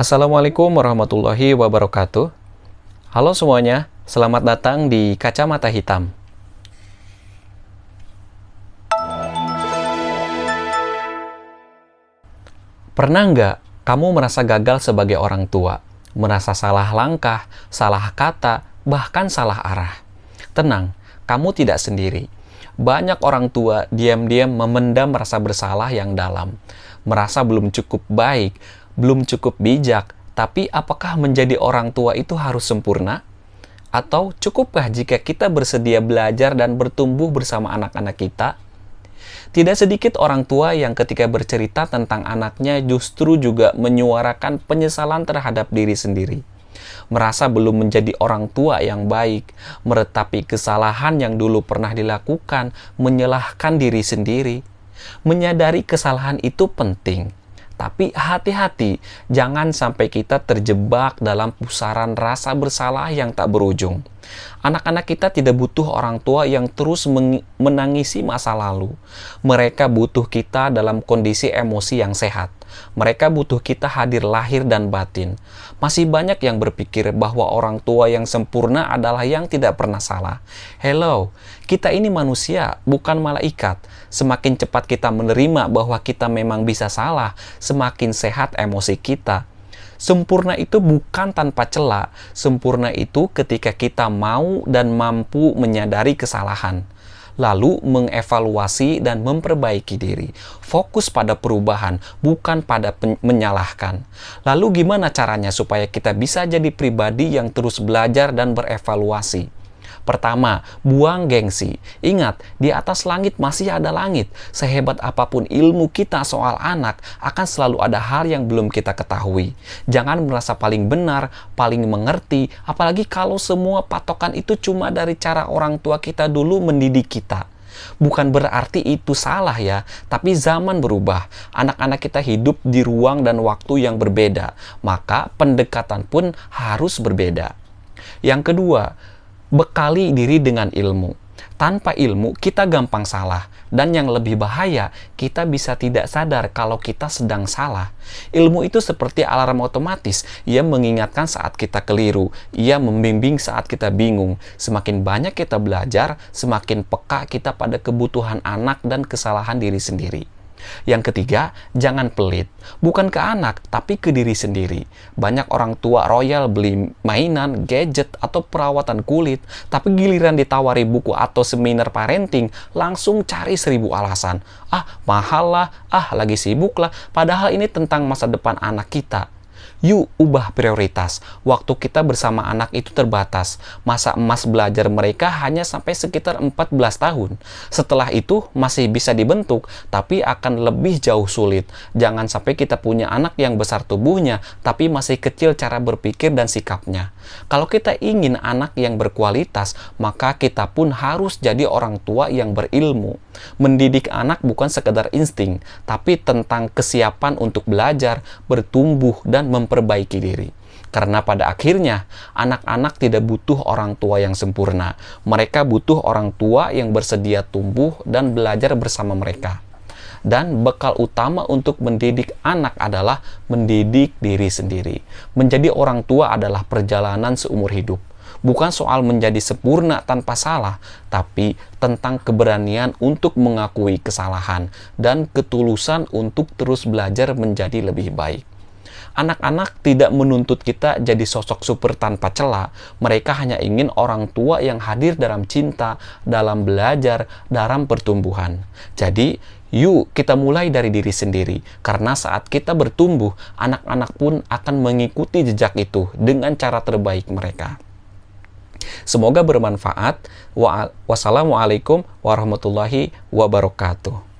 Assalamualaikum warahmatullahi wabarakatuh. Halo semuanya, selamat datang di Kacamata Hitam. Pernah nggak kamu merasa gagal sebagai orang tua? Merasa salah langkah, salah kata, bahkan salah arah? Tenang, kamu tidak sendiri. Banyak orang tua diam-diam memendam rasa bersalah yang dalam. Merasa belum cukup baik, belum cukup bijak, tapi apakah menjadi orang tua itu harus sempurna? Atau cukupkah jika kita bersedia belajar dan bertumbuh bersama anak-anak kita? Tidak sedikit orang tua yang ketika bercerita tentang anaknya justru juga menyuarakan penyesalan terhadap diri sendiri. Merasa belum menjadi orang tua yang baik, meratapi kesalahan yang dulu pernah dilakukan, menyalahkan diri sendiri. Menyadari kesalahan itu penting. Tapi hati-hati, jangan sampai kita terjebak dalam pusaran rasa bersalah yang tak berujung. Anak-anak kita tidak butuh orang tua yang terus menangisi masa lalu. Mereka butuh kita dalam kondisi emosi yang sehat. Mereka butuh kita hadir lahir dan batin. Masih banyak yang berpikir bahwa orang tua yang sempurna adalah yang tidak pernah salah. Hello, kita ini manusia, bukan malaikat. Semakin cepat kita menerima bahwa kita memang bisa salah, semakin sehat emosi kita. Sempurna itu bukan tanpa celah. Sempurna itu ketika kita mau dan mampu menyadari kesalahan, lalu mengevaluasi dan memperbaiki diri. Fokus pada perubahan, bukan pada menyalahkan. Lalu gimana caranya supaya kita bisa jadi pribadi yang terus belajar dan berevaluasi? Pertama, buang gengsi. Ingat, di atas langit masih ada langit. Sehebat apapun ilmu kita soal anak, akan selalu ada hal yang belum kita ketahui. Jangan merasa paling benar, paling mengerti, apalagi kalau semua patokan itu cuma dari cara orang tua kita dulu mendidik kita. Bukan berarti itu salah ya, tapi zaman berubah. Anak-anak kita hidup di ruang dan waktu yang berbeda, maka pendekatan pun harus berbeda. Yang kedua, bekali diri dengan ilmu. Tanpa ilmu, kita gampang salah. Dan yang lebih bahaya, kita bisa tidak sadar kalau kita sedang salah. Ilmu itu seperti alarm otomatis. Ia mengingatkan saat kita keliru. Ia membimbing saat kita bingung. Semakin banyak kita belajar, semakin peka kita pada kebutuhan anak dan kesalahan diri sendiri. Yang ketiga, jangan pelit. Bukan ke anak, tapi ke diri sendiri. Banyak orang tua royal beli mainan, gadget, atau perawatan kulit, tapi giliran ditawari buku atau seminar parenting, langsung cari 1000 alasan. Mahal lah, lagi sibuk lah, padahal ini tentang masa depan anak kita. Yuk ubah prioritas. Waktu kita bersama anak itu terbatas. Masa emas belajar mereka hanya sampai sekitar 14 tahun. Setelah itu masih bisa dibentuk, tapi akan lebih jauh sulit. Jangan sampai kita punya anak yang besar tubuhnya, tapi masih kecil cara berpikir dan sikapnya. Kalau kita ingin anak yang berkualitas, maka kita pun harus jadi orang tua yang berilmu. Mendidik anak bukan sekedar insting, tapi tentang kesiapan untuk belajar, bertumbuh, dan memperbaiki diri. Karena pada akhirnya, anak-anak tidak butuh orang tua yang sempurna. Mereka butuh orang tua yang bersedia tumbuh dan belajar bersama mereka. Dan bekal utama untuk mendidik anak adalah mendidik diri sendiri. Menjadi orang tua adalah perjalanan seumur hidup. Bukan soal menjadi sempurna tanpa salah, tapi tentang keberanian untuk mengakui kesalahan dan ketulusan untuk terus belajar menjadi lebih baik. Anak-anak tidak menuntut kita jadi sosok super tanpa celah. Mereka hanya ingin orang tua yang hadir dalam cinta, dalam belajar, dalam pertumbuhan. Jadi, yuk kita mulai dari diri sendiri. Karena saat kita bertumbuh, anak-anak pun akan mengikuti jejak itu dengan cara terbaik mereka. Semoga bermanfaat. Wassalamualaikum warahmatullahi wabarakatuh.